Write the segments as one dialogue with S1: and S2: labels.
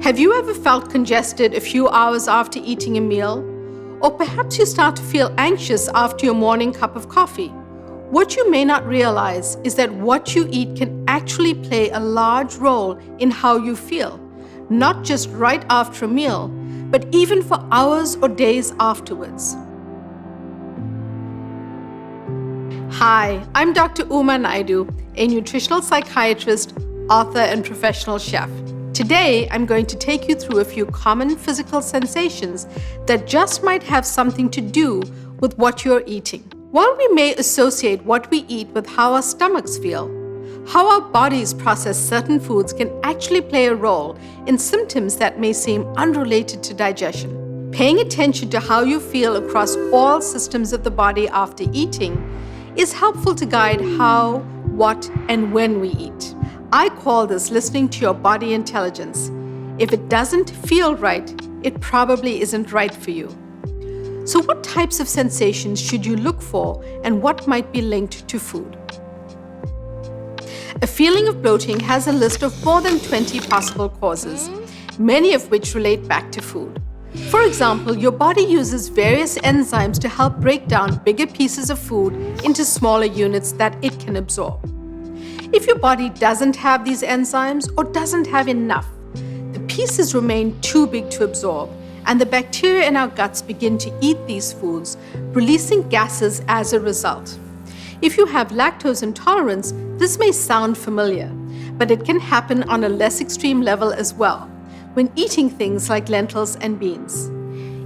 S1: Have you ever felt congested a few hours after eating a meal? Or perhaps you start to feel anxious after your morning cup of coffee. What you may not realize is that what you eat can actually play a large role in how you feel, not just right after a meal, but even for hours or days afterwards. Hi, I'm Dr. Naidoo, a nutritional psychiatrist, author, and professional chef. Today, I'm going to take you through a few common physical sensations that just might have something to do with what you're eating. While we may associate what we eat with how our stomachs feel, how our bodies process certain foods can actually play a role in symptoms that may seem unrelated to digestion. Paying attention to how you feel across all systems of the body after eating is helpful to guide how, what, and when we eat. I call this listening to your body intelligence. If it doesn't feel right, it probably isn't right for you. So what types of sensations should you look for, and what might be linked to food? A feeling of bloating has a list of more than 20 possible causes, many of which relate back to food. For example, your body uses various enzymes to help break down bigger pieces of food into smaller units that it can absorb. If your body doesn't have these enzymes or doesn't have enough, the pieces remain too big to absorb, and the bacteria in our guts begin to eat these foods, releasing gases as a result. If you have lactose intolerance, this may sound familiar, but it can happen on a less extreme level as well, when eating things like lentils and beans.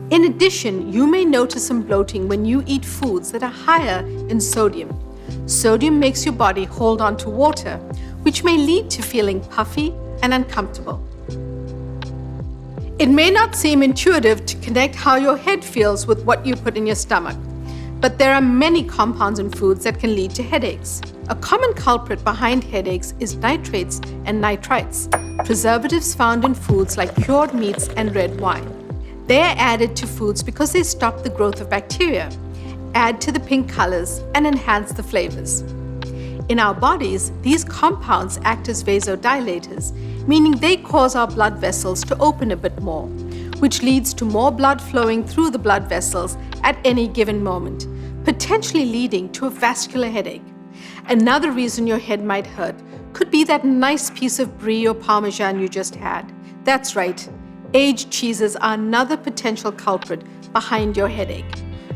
S1: In addition, you may notice some bloating when you eat foods that are higher in sodium. Sodium makes your body hold on to water, which may lead to feeling puffy and uncomfortable. It may not seem intuitive to connect how your head feels with what you put in your stomach, but there are many compounds in foods that can lead to headaches. A common culprit behind headaches is nitrates and nitrites, preservatives found in foods like cured meats and red wine. They are added to foods because they stop the growth of bacteria, add to the pink colors, and enhance the flavors. In our bodies, these compounds act as vasodilators, meaning they cause our blood vessels to open a bit more, which leads to more blood flowing through the blood vessels at any given moment, potentially leading to a vascular headache. Another reason your head might hurt could be that nice piece of brie or parmesan you just had. That's right, aged cheeses are another potential culprit behind your headache.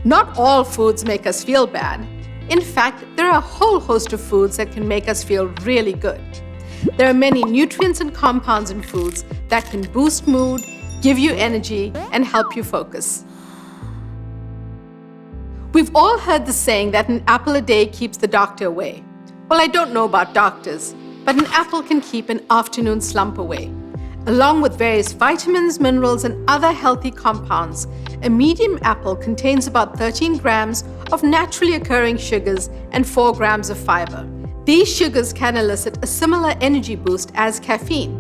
S1: Not all foods make us feel bad. In fact, there are a whole host of foods that can make us feel really good. There are many nutrients and compounds in foods that can boost mood, give you energy, and help you focus. We've all heard the saying that an apple a day keeps the doctor away. Well, I don't know about doctors, but an apple can keep an afternoon slump away. Along with various vitamins, minerals, and other healthy compounds, a medium apple contains about 13 grams of naturally occurring sugars and 4 grams of fiber. These sugars can elicit a similar energy boost as caffeine.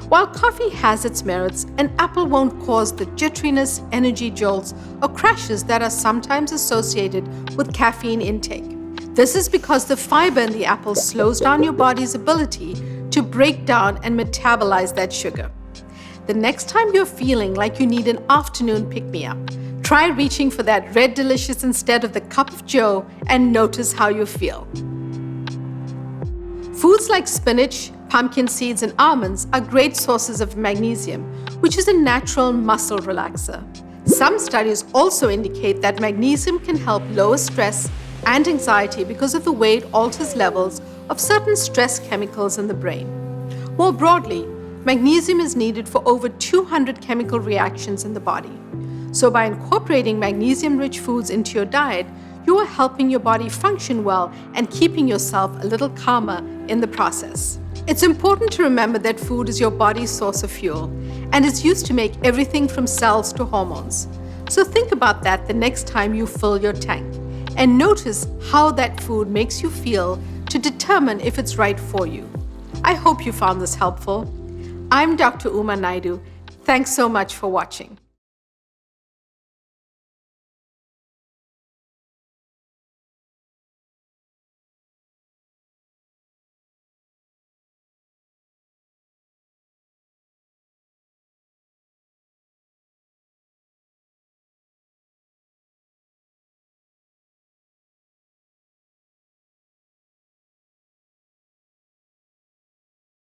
S1: While coffee has its merits, an apple won't cause the jitteriness, energy jolts, or crashes that are sometimes associated with caffeine intake. This is because the fiber in the apple slows down your body's ability to break down and metabolize that sugar. The next time you're feeling like you need an afternoon pick-me-up, try reaching for that red delicious instead of the cup of joe and notice how you feel. Foods like spinach, pumpkin seeds, and almonds are great sources of magnesium, which is a natural muscle relaxer. Some studies also indicate that magnesium can help lower stress and anxiety because of the way it alters levels of certain stress chemicals in the brain. More broadly, magnesium is needed for over 200 chemical reactions in the body. So by incorporating magnesium-rich foods into your diet, you are helping your body function well and keeping yourself a little calmer in the process. It's important to remember that food is your body's source of fuel and is used to make everything from cells to hormones. So think about that the next time you fill your tank, and notice how that food makes you feel to determine if it's right for you. I hope you found this helpful. I'm Dr. Naidoo. Thanks so much for watching.